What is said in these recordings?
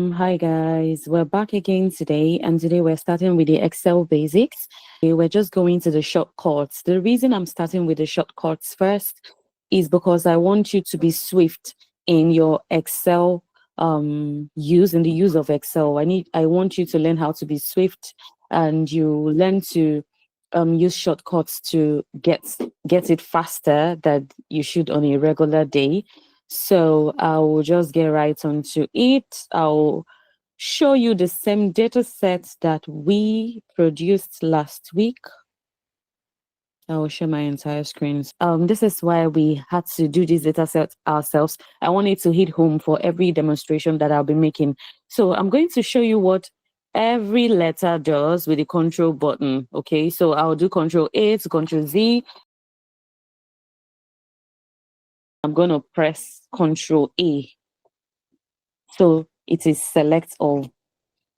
Hi guys, we're back again today, and today we're starting with the Excel basics. We're just going to the shortcuts. The reason I'm starting with the shortcuts first is because I want you to be swift in your Excel in the use of Excel. I want you to learn how to be swift, and you learn to use shortcuts to get it faster than you should on a regular day. So I'll just get right onto it. I'll show you the same data set that we produced last week. I will share my entire screen. This is why we had to do this data set ourselves. I want it to hit home for every demonstration that I'll be making. So I'm going to show you what every letter does with the control button. Okay, so I'll do Control A to Control Z. I'm going to press Control A. So it is select all.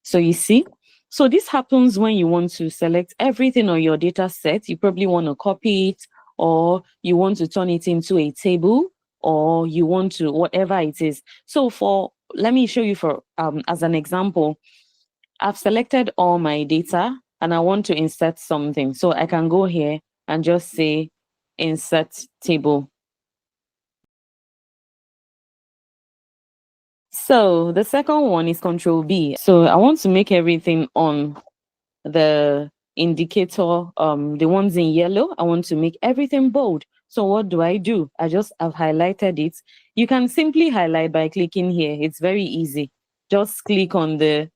So you see, so this happens when you want to select everything on your data set. You probably want to copy it, or you want to turn it into a table, or you want to, whatever it is. So let me show you as an example. I've selected all my data and I want to insert something. So I can go here and just say insert table. So the second one is Control B. So I want to make everything on the indicator, the ones in yellow. I want to make everything bold. So what do? I just have highlighted it. You can simply highlight by clicking here. It's very easy. Just click on the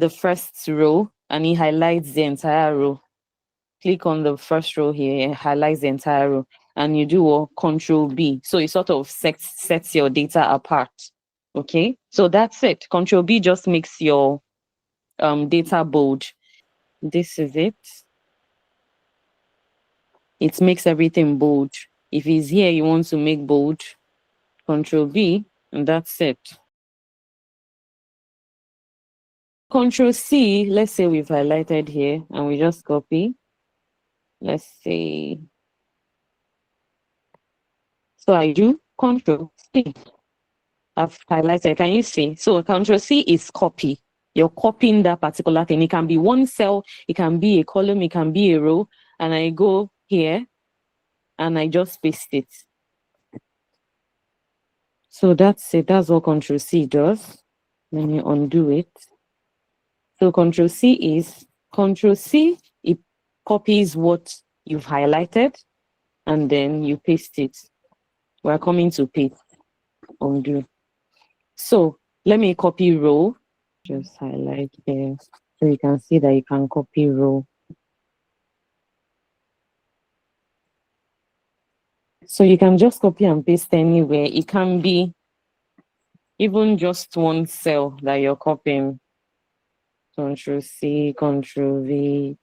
first row and it highlights the entire row. Click on the first row here, it highlights the entire row, and you do Control B. So it sort of sets your data apart. Okay, so that's it. Control B just makes your data bold. This is it. It makes everything bold. If it's here, you want to make bold, Control B, and that's it. Control C, let's say we've highlighted here and we just copy. Let's say, so I do Control C. I've highlighted, can you see? So Control C is copy. You're copying that particular thing. It can be one cell, it can be a column, it can be a row, and I go here and I just paste it. So that's it. That's what Control C does. Let me undo it. So Control C, it copies what you've highlighted and then you paste it. We're coming to paste, undo. So let me copy row. Just highlight here so you can see that you can copy row. So you can just copy and paste anywhere. It can be even just one cell that you're copying. Control C, Control V.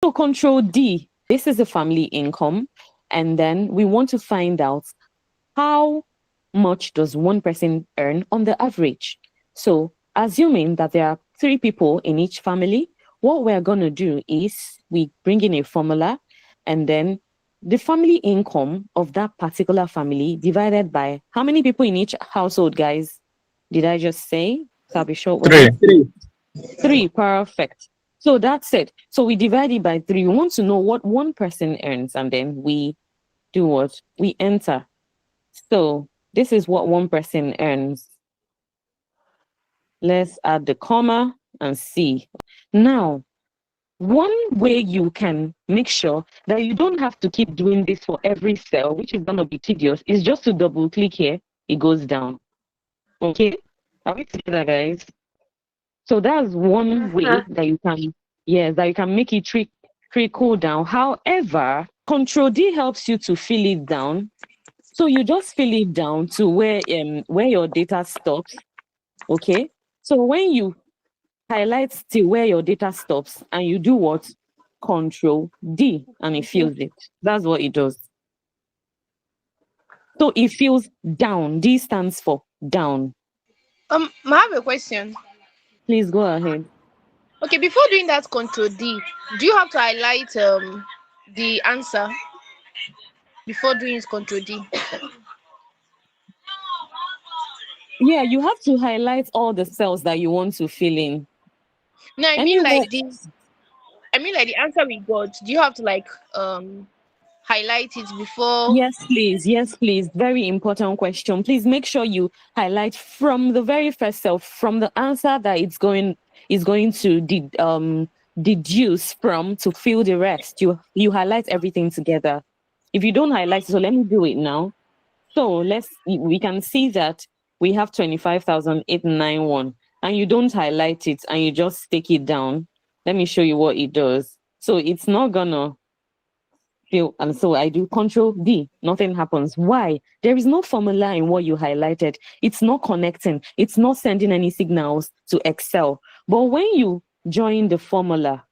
So Control D, this is the family income. And then we want to find out how much does one person earn on the average. So assuming that there are 3 people in each family, what we're going to do is we bring in a formula, and then the family income of that particular family divided by how many people in each household, guys? Did I just say? So I'll be short. 3. 3, perfect. So that's it. So we divide it by 3. We want to know what one person earns, and then we do what? We enter. So this is what one person earns. Let's add the comma and see. Now, one way you can make sure that you don't have to keep doing this for every cell, which is going to be tedious, is just to double click here. It goes down. Okay? Are we together, guys? So that's one way that you can, yes, that you can make it trickle down. However, Control D helps you to fill it down. So you just fill it down to where your data stops. Okay. So when you highlight still where your data stops and you do what? Control D, and it fills it. That's what it does. So it fills down. D stands for down. I have a question. Please go ahead. Okay, before doing that Control D, do you have to highlight the answer before doing Control D? Yeah, you have to highlight all the cells that you want to fill in. No, I mean Anywhere. like this. I mean like the answer we got. Do you have to like highlight it before? Yes, please. Yes, please. Very important question. Please make sure you highlight from the very first cell, from the answer that it's going to deduce from to fill the rest. You highlight everything together. If you don't highlight, so let me do it now. So we can see that we have 25,891 and you don't highlight it and you just take it down. Let me show you what it does. So it's not gonna fill, and so I do control D, nothing happens. Why? There is no formula in what you highlighted. It's not connecting, it's not sending any signals to Excel. But when you join the formula,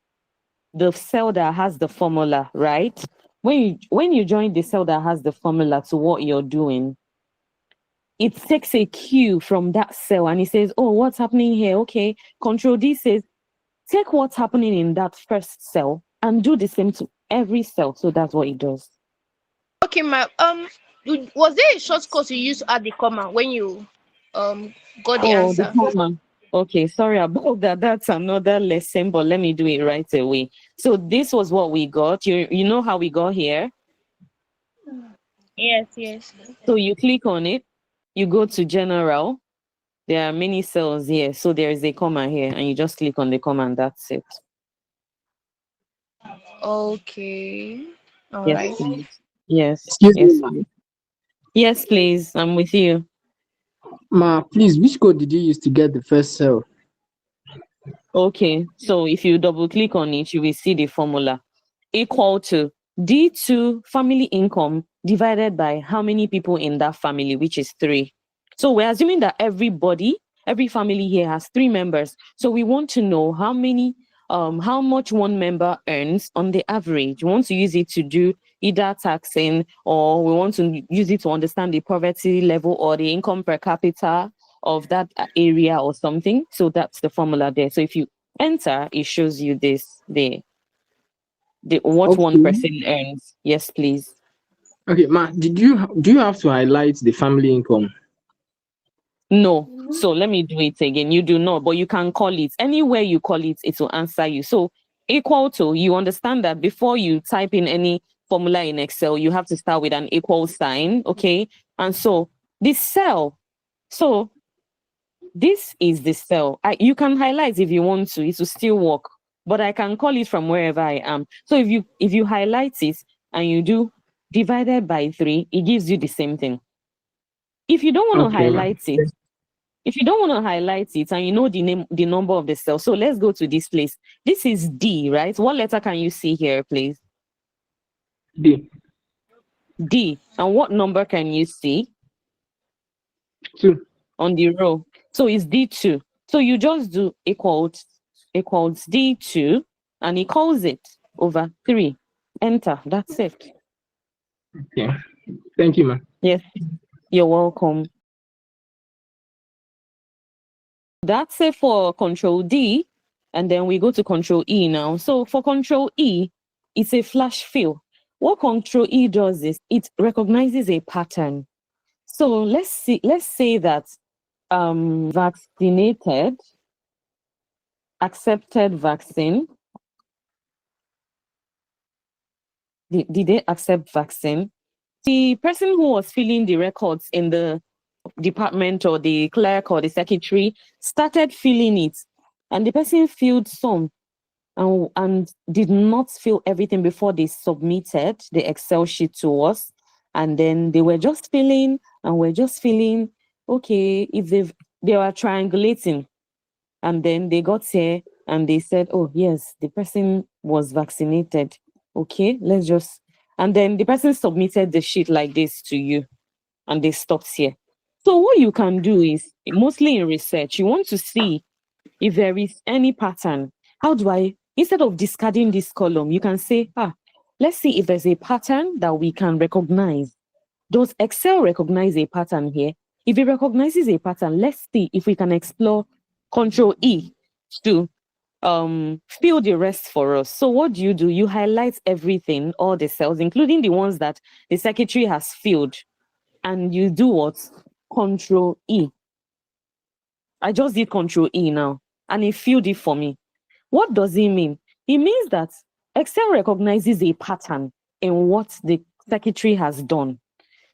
the cell that has the formula, right? When you join the cell that has the formula to what you're doing, it takes a cue from that cell and it says, oh, what's happening here? Okay, control D says, take what's happening in that first cell and do the same to every cell. So that's what it does. Okay, ma. Was there a shortcut you used to add the comma when you um got the Oh, the answer? comma. Okay, sorry about that. That's another lesson, but let me do it right away. So this was what we got. You know how we got here? Yes, yes. So you click on it, you go to general. There are many cells here. So there is a comma here, and you just click on the comma and that's it. Okay. All Yes, right. please. Yes, Excuse me, yes, ma. please. Yes, please. I'm with you. Ma, please, which code did you use to get the first cell? Okay, so if you double click on it, you will see the formula equal to D2 family income divided by how many people in that family, which is 3. So we're assuming that every family here has 3 members. So we want to know how much one member earns on the average. We want to use it to do either taxing, or we want to use it to understand the poverty level or the income per capita of that area or something. So that's the formula there. So if you enter, it shows you this there. What one Okay. person earns. Yes, please. Okay, ma, do you have to highlight the family income? No. So let me do it again. You do not, but you can call it. Anywhere you call it, it will answer you. So equal to, you understand that before you type in any formula in Excel, you have to start with an equal sign. Okay. And so this cell, so this is the cell. You can highlight if you want to, it will still work, but I can call it from wherever I am. So if you highlight it and you do divided by 3, it gives you the same thing. If you don't want to Okay, ma. highlight it, if you don't want to highlight it and you know the number of the cell, so let's go to this place. This is D, right? What letter can you see here, please? D. D. And what number can you see 2. on the row? So it's D2. So you just do equals D2 and equals it over 3. Enter. That's it. Okay. Thank you, ma. Yes, you're welcome. That's it for control D. And then we go to control E now. So for control E, it's a flash fill. What control E does is it recognizes a pattern. So let's say that vaccinated, accepted vaccine. Did they accept vaccine? The person who was filling the records in the department, or the clerk or the secretary, started filling it, and the person filled some and did not fill everything before they submitted the Excel sheet to us. And then they were just filling and we're just filling. Okay, if they were triangulating, and then they got here and they said, oh yes, the person was vaccinated. Okay, let's just, and then the person submitted the sheet like this to you and they stopped here. So what you can do is, mostly in research, you want to see if there is any pattern. How do I, instead of discarding this column, you can say, let's see if there's a pattern that we can recognize. Does Excel recognize a pattern here? If it recognizes a pattern, let's see if we can explore Control E to fill the rest for us. So what do? You highlight everything, all the cells, including the ones that the secretary has filled, and you do what? Control E. I just did Control E now, and it filled it for me. What does it mean? It means that Excel recognizes a pattern in what the secretary has done.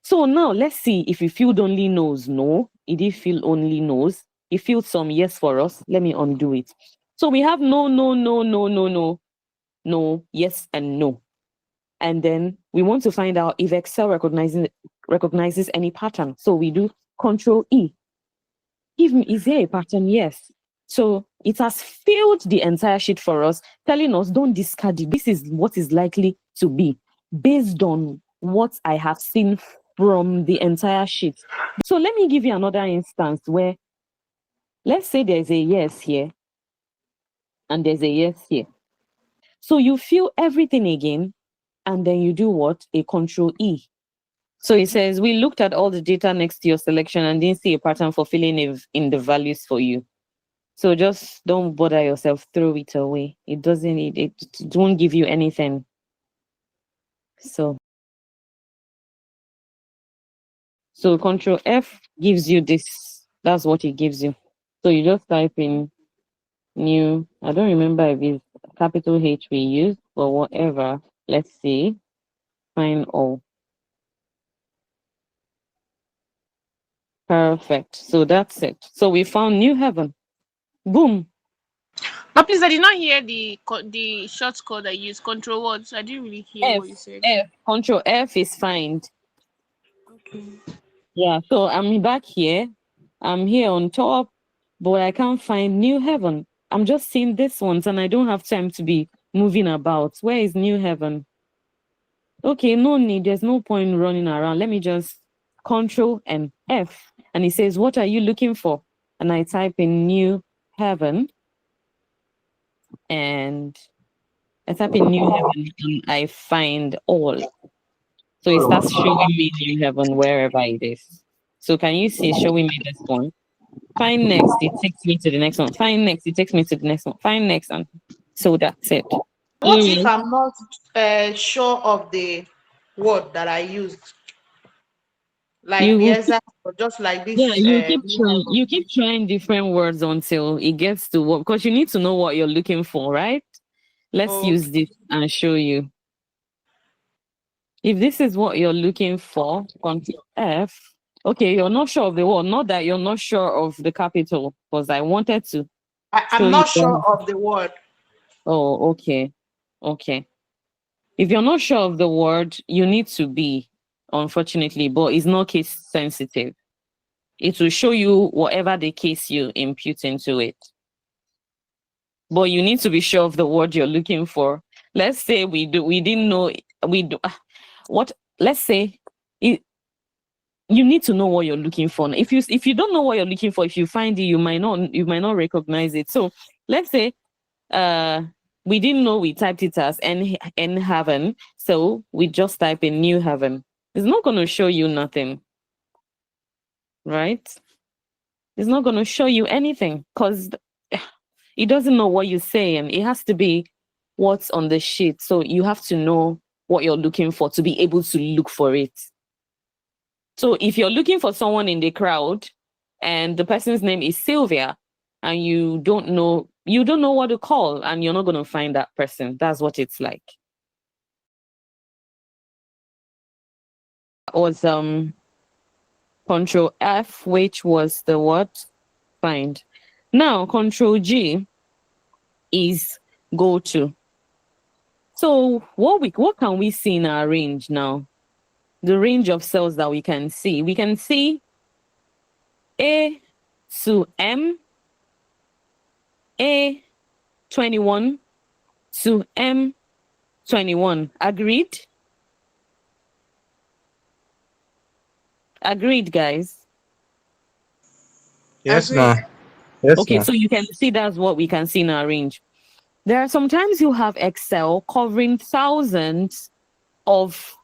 So now let's see if it filled only no's. No, it did fill only no's. It filled some yes for us. Let me undo it. So we have no, no, no, no, no, no, no, yes, and no. And then we want to find out if Excel recognizes any pattern. So we do Control E. Is there a pattern? Yes. So it has filled the entire sheet for us, telling us don't discard it. This is what is likely to be based on what I have seen from the entire sheet. So let me give you another instance where, let's say there's a yes here and there's a yes here. So you fill everything again, and then you do what? A Control E. So it says, we looked at all the data next to your selection and didn't see a pattern for filling in the values for you. So just don't bother yourself, throw it away. It doesn't, it won't give you anything. So Control F gives you this. That's what it gives you. So you just type in new, I don't remember if it's capital H we use or whatever. Let's see. Find all. Perfect. So that's it. So we found New Heaven. Boom. But please, I did not hear the short code I used. Control what? I didn't really hear what you said. Control F is find. Okay. Yeah, so I'm back here. I'm here on top, but I can't find New Heaven. I'm just seeing this ones and I don't have time to be moving about. Where is New Heaven? Okay, no need. There's no point running around. Let me just Control and F. And it says, what are you looking for? And I type in New Heaven. And I type in New Heaven and I find all. So it starts showing me New Heaven wherever it is. So can you see showing me this one? Find next, it takes me to the next one. Find next, it takes me to the next one. Find next, and so that's it. What if I'm not sure of the word that I used? Like You the will example, just like this. Yeah, you keep trying different words until it gets to what, because you need to know what you're looking for, right? Let's use this and show you. If this is what you're looking for, Control F. Okay, you're not sure of the word. Not that you're not sure of the capital, because I wanted to. I'm not sure of the word. Oh, okay. Okay. If you're not sure of the word, you need to be, unfortunately, but it's not case sensitive. It will show you whatever the case you impute into it. But you need to be sure of the word you're looking for. Let's say we didn't know, let's say it, you need to know what you're looking for. If you don't know what you're looking for, if you find it, you might not recognize it. So let's say we didn't know we typed it as N Heaven, so we just type in New Heaven. It's not going to show you nothing, right? It's not going to show you anything because it doesn't know what you're saying. It has to be what's on the sheet. So you have to know what you're looking for to be able to look for it. So if you're looking for someone in the crowd and the person's name is Sylvia and you don't know what to call and you're not going to find that person. That's what it's like. That was Control F, which was the what? Find. Now Control G is go to. So what can we see in our range now? The range of cells that we can see. We can see A to M, A21 to M21. Agreed? Agreed, guys? Yes, ma'am. Yes, Okay, ma'am. so you can see that's what we can see in our range. There are sometimes you have Excel covering thousands of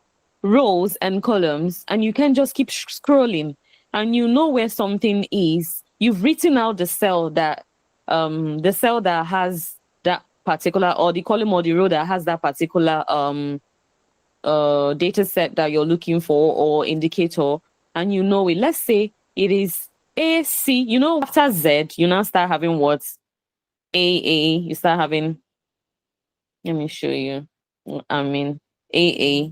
rows and columns, and you can just keep scrolling, and you know where something is. You've written out the cell that has that particular, or the column or the row that has that particular data set that you're looking for or indicator, and you know it. Let's say it is AC, you know, after Z, you now start having what? AA, you start having, let me show you. I mean, AA,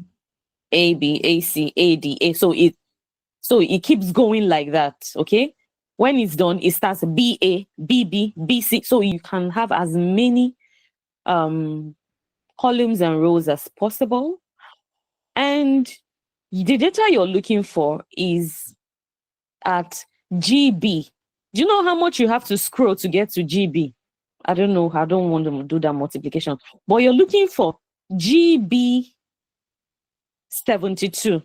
AB, AC, AD, A. So it keeps going like that, okay? When it's done, it starts BA, BB, BC. So you can have as many columns and rows as possible. And the data you're looking for is at GB. Do you know how much you have to scroll to get to GB? I don't know. I don't want to do that multiplication. But you're looking for GB 72.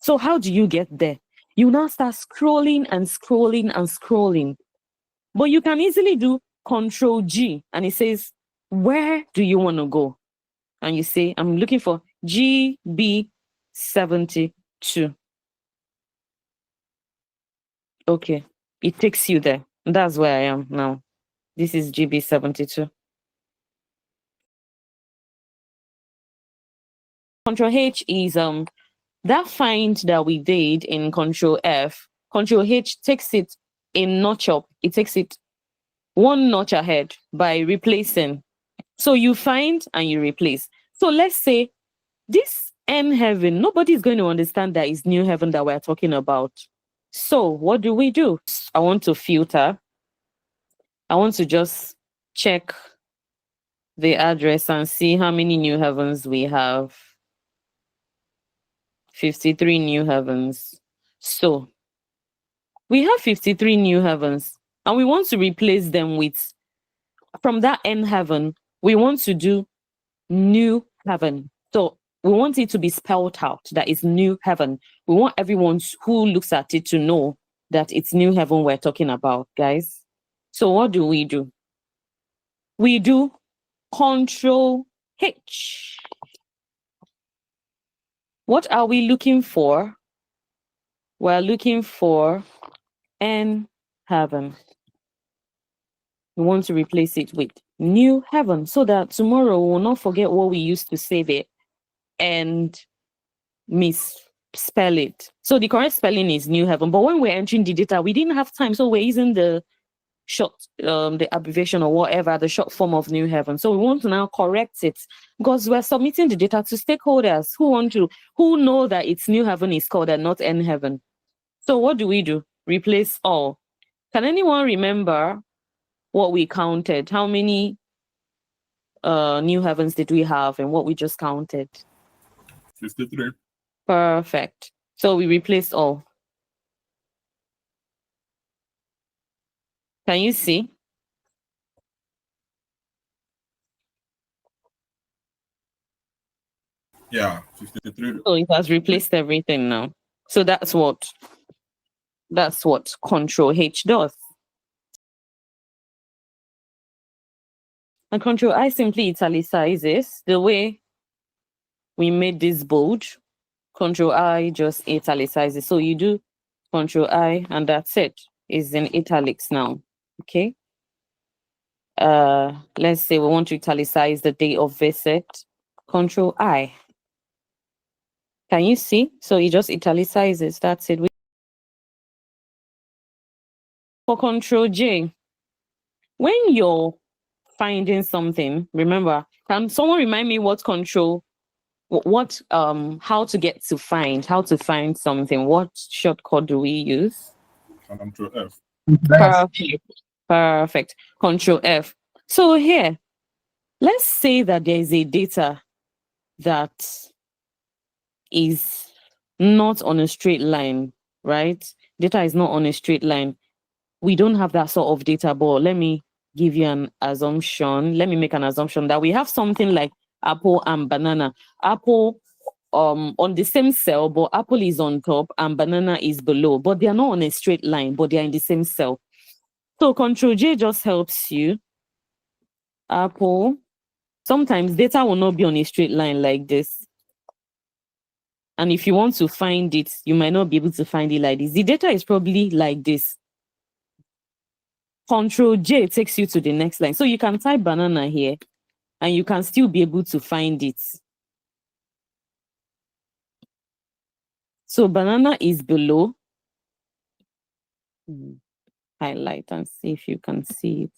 So how do you get there? You now start scrolling and scrolling and scrolling. But you can easily do Control G and it says, where do you want to go? And you say, I'm looking for GB 72. Okay, it takes you there. That's where I am now. This is GB 72. Control H is that find that we did in Control F. Control H takes it a notch up. It takes it one notch ahead by replacing. So you find and you replace. So let's say this N heaven, nobody's going to understand that it's new heaven that we're talking about. So what do? I want to filter. I want to just check the address and see how many new heavens we have. 53 new heavens. So we have 53 new heavens and we want to replace them with, from that N heaven, we want to do new heaven. So we want it to be spelled out that it's new heaven. We want everyone who looks at it to know that it's new heaven we're talking about, guys. So what do? We do Control H. What are we looking for? We're looking for N heaven. We want to replace it with new heaven so that tomorrow we'll not forget what we used to say there and misspell it. So the correct spelling is new heaven. But when we're entering the data, we didn't have time. So we're using the short, the abbreviation or whatever, the short form of new heaven. So we want to now correct it because we're submitting the data to stakeholders who know that it's new heaven is called and not N heaven. So what do? Replace all. Can anyone remember what we counted? How many new heavens did we have and what we just counted? 53. Perfect. So we replaced all. Can you see? Yeah, 53. So it has replaced everything now. So that's what Control H does. And Control I simply italicizes the way we made this bold. Control I just italicizes. So you do Control I and that's it. It's in italics now. Okay. Let's say we want to italicize the date of visit. Control I. Can you see? So it just italicizes. That's it. For Control J, when you're finding something, remember, can someone remind me what how to get to how to find something? What shortcut do we use? Control F. Perfect. Control F. So here, let's say that there is a data that is not on a straight line, right? Data is not on a straight line. We don't have that sort of data, but let me give you an assumption. Let me make an assumption that we have something like apple and banana. Apple on the same cell, but apple is on top and banana is below, but they are not on a straight line, but they are in the same cell. So Control J just helps you. Apple. Sometimes data will not be on a straight line like this. And if you want to find it, you might not be able to find it like this. The data is probably like this. Control J takes you to the next line. So you can type banana here and you can still be able to find it. So banana is below. Highlight and see if you can see it.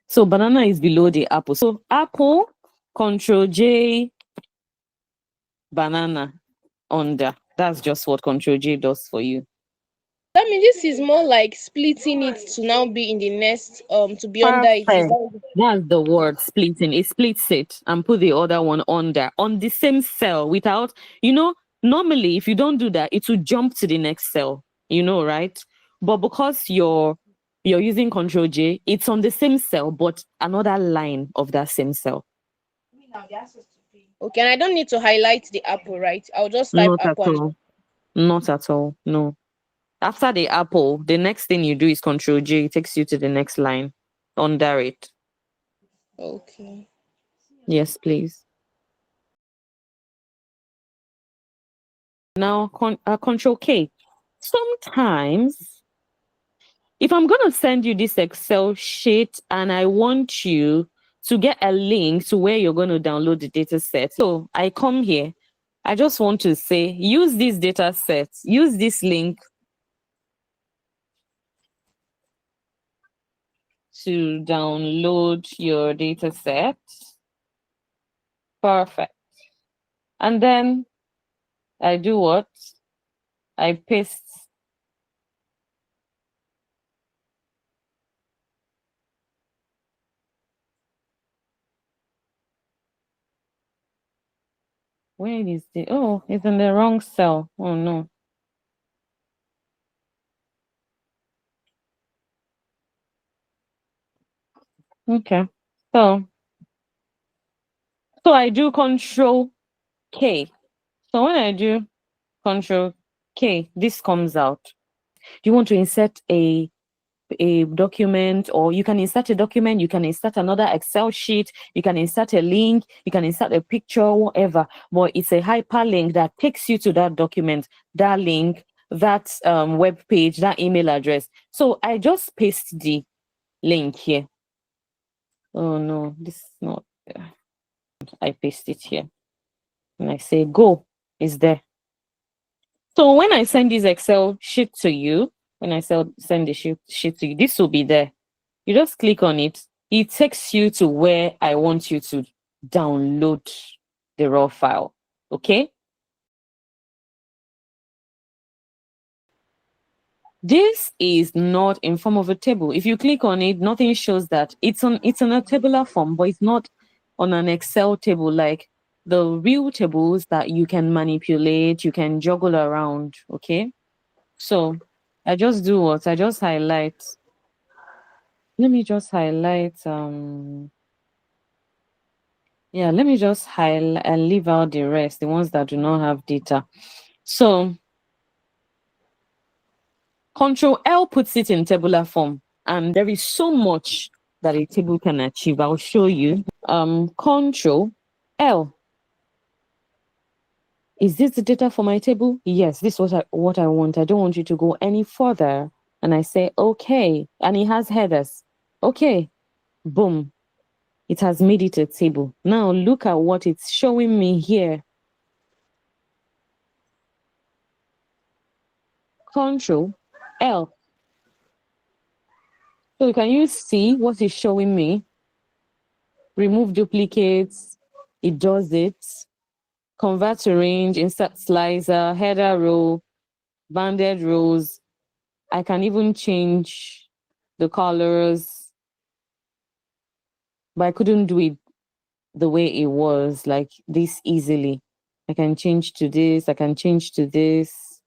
So banana is below the apple. So apple, Control J, banana under. That's just what Control J does for you. That means this is more like splitting it to now be in the next to be under it. Is Perfect. that That's the word splitting. It splits it and put the other one under on the same cell without, normally if you don't do that, it will jump to the next cell, right? But because you're using Control J, it's on the same cell, but another line of that same cell. okay? And I don't need to highlight the apple, right? I'll just type Not at apple. all. Not at all. No. After the apple, the next thing you do is Control J. It takes you to the next line under it. Okay. Yes, please. Now, Control K. Sometimes, if I'm going to send you this Excel sheet and I want you to get a link to where you're going to download the data set, so I come here, I just want to say, use this data set, use this link to download your data set. Perfect. And then I do what? I paste. Where is the, oh, it's in the wrong cell. Oh no. Okay. So I do Control K. So when I do Control K, this comes out. Do you want to insert a document, or you can insert a document, you can insert another Excel sheet, you can insert a link, you can insert a picture, whatever, but it's a hyperlink that takes you to that document, that link, that web page, that email address. So I just paste the link here. Oh no, this is not there. I paste it here and I say go, is there. So when I send this Excel sheet to you, when I send the sheet to you, this will be there. You just click on it. It takes you to where I want you to download the raw file. Okay? This is not in form of a table. If you click on it, nothing shows that. It's on a tabular form, but it's not on an Excel table like the real tables that you can manipulate, you can juggle around. Okay? So I just do what? I just highlight. Let me just highlight yeah, let me just highlight and leave out the rest, the ones that do not have data. So Control L puts it in tabular form, and there is so much that a table can achieve. I'll show you. Control L. Is this the data for my table? Yes, this is what I want. I don't want you to go any further. And I say, okay. And it has headers. Okay. Boom. It has made it a table. Now look at what it's showing me here. Control L. So can you see what it's showing me? Remove duplicates. It does it. Convert to range, insert slicer, header row, banded rows. I can even change the colors, but I couldn't do it the way it was, like this easily. I can change to this, I can change to this.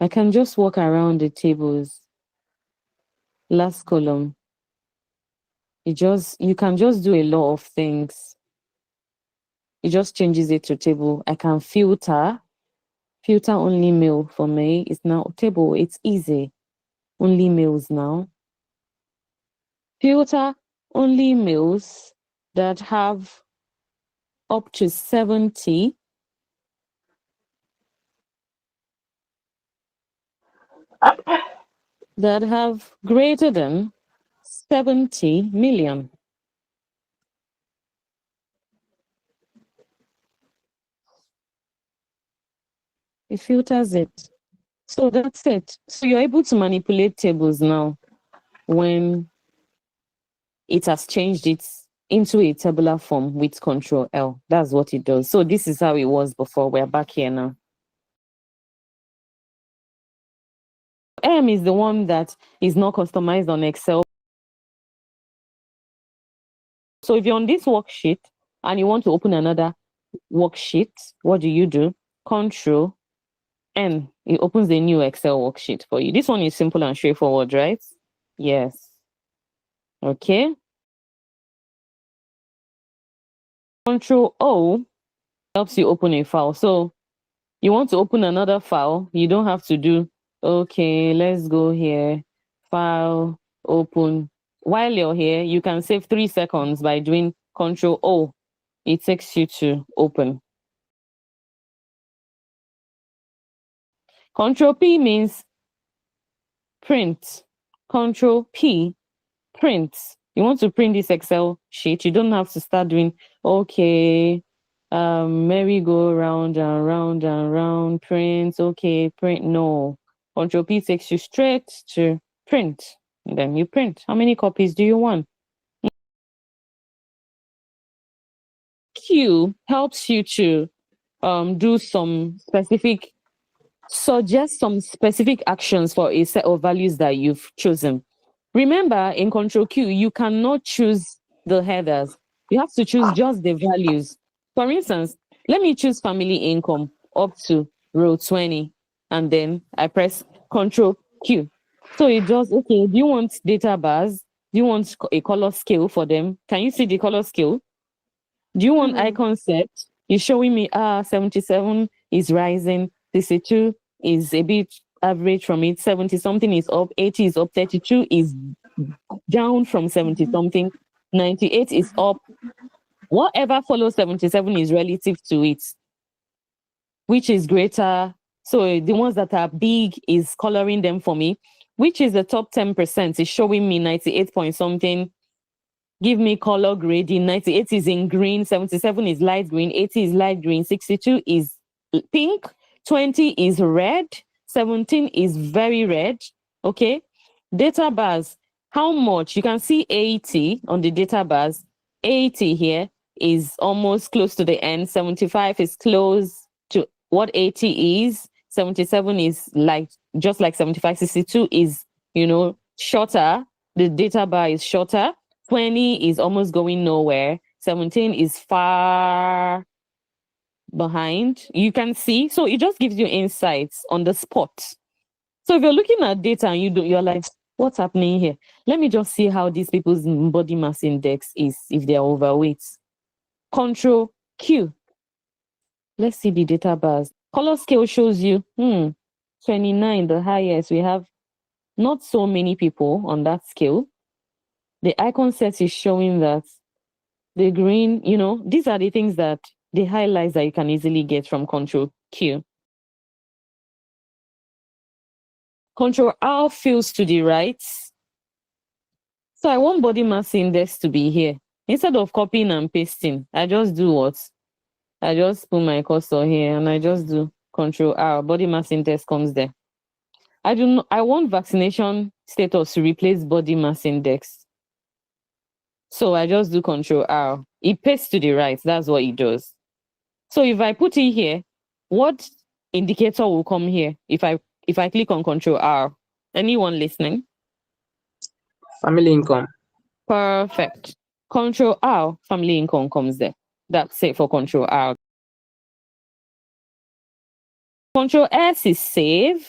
I can just walk around the tables. Last column. You can just do a lot of things. It just changes it to table. I can filter only mail for me. It's now table. It's easy. Only mails now. Filter only mails that have up to 70 that have greater than 70 million. It filters it. So that's it. So you're able to manipulate tables now when it has changed it into a tabular form with Control L. That's what it does. So this is how it was before. We're back here now. M is the one that is not customized on Excel. So if you're on this worksheet and you want to open another worksheet, what do? Control N. It opens a new Excel worksheet for you. This one is simple and straightforward, right? Yes. Okay. Control O helps you open a file. So you want to open another file, you don't have to do, okay, let's go here, file, open. While you're here, you can save 3 seconds by doing Control O. It takes you to open. Control P means print. Control P, print. You want to print this Excel sheet, you don't have to start doing, okay, merry-go-round and round and round, print, okay, print. No. Control P takes you straight to print. And then you print. How many copies do you want? Q helps you to do some specific, suggest some specific actions for a set of values that you've chosen. Remember, in Control Q, you cannot choose the headers. You have to choose just the values. For instance, let me choose family income up to row 20, and then I press Control Q. So it does, okay, do you want data bars? Do you want a color scale for them? Can you see the color scale? Do you want icon set? It's showing me 77 is rising, 62 is a bit average from it, 70 something is up, 80 is up, 32 is down from 70 something, 98 is up. Whatever follows 77 is relative to it, which is greater. So the ones that are big is coloring them for me, which is the top 10% is showing me 98 point something. Give me color grading. 98 is in green, 77 is light green, 80 is light green, 62 is pink, 20 is red, 17 is very red. Okay. Data bars. How much? You can see 80 on the data bars. 80 here is almost close to the end. 75 is close to what 80 is. 77 is like just like 75. 62 is, shorter. The data bar is shorter. 20 is almost going nowhere. 17 is far behind. You can see. So it just gives you insights on the spot. So if you're looking at data and you're like, what's happening here? Let me just see how these people's body mass index is if they're overweight. Control Q. Let's see the data bars. Color scale shows you 29, the highest. We have not so many people on that scale. The icon set is showing that the green, these are the things that the highlights that you can easily get from Control Q. Control R fills to the right. So I want body mass index to be here. Instead of copying and pasting, I just do what? I just put my cursor here and I just do Control R. Body mass index comes there. I want vaccination status to replace body mass index. So I just do Control R. It pastes to the right. That's what it does. So if I put it here, what indicator will come here if I click on Control R? Anyone listening? Family income. Perfect. Control R, family income comes there. That's it for Control R. Control S is save.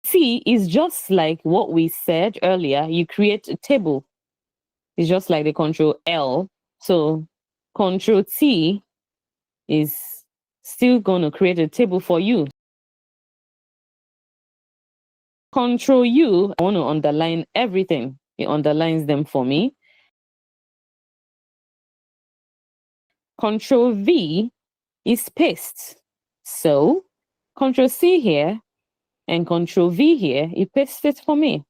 C is just like what we said earlier. You create a table. It's just like the Control L. So Control T is still going to create a table for you. Control U, I want to underline everything. It underlines them for me. Control V is paste. So Control C here and Control V here, it pastes it for me.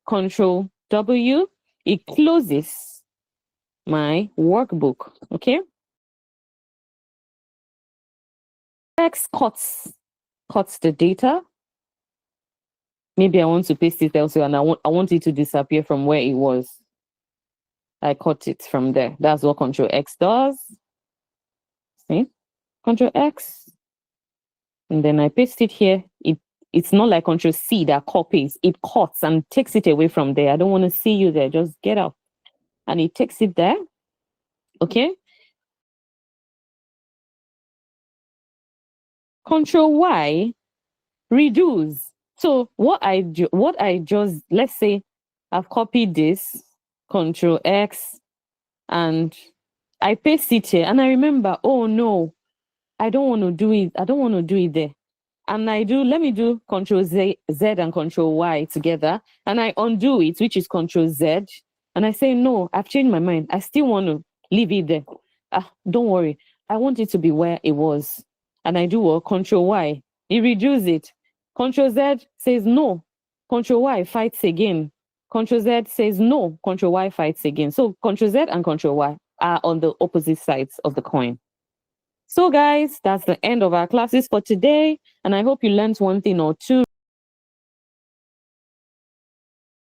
Control W, it closes my workbook, okay? X cuts the data. Maybe I want to paste it elsewhere and I want it to disappear from where it was. I cut it from there. That's what Control X does. See? Control X. And then I paste it here. It's not like Control C that copies. It cuts and takes it away from there. I don't want to see you there. Just get out. And it takes it there. Okay? Control Y, reduce. So what I just, let's say I've copied this, Control X, and I paste it here, and I remember, oh no, I don't want to do it. I don't want to do it there. And let me do Control Z and Control Y together, and I undo it, which is Control Z, and I say, no, I've changed my mind. I still want to leave it there. Don't worry. I want it to be where it was. And I do what? Control Y. It reduces it. Control Z says no. Control Y fights again. Control Z says no. Control Y fights again. So Control Z and Control Y are on the opposite sides of the coin. So guys, that's the end of our classes for today. And I hope you learned one thing or two.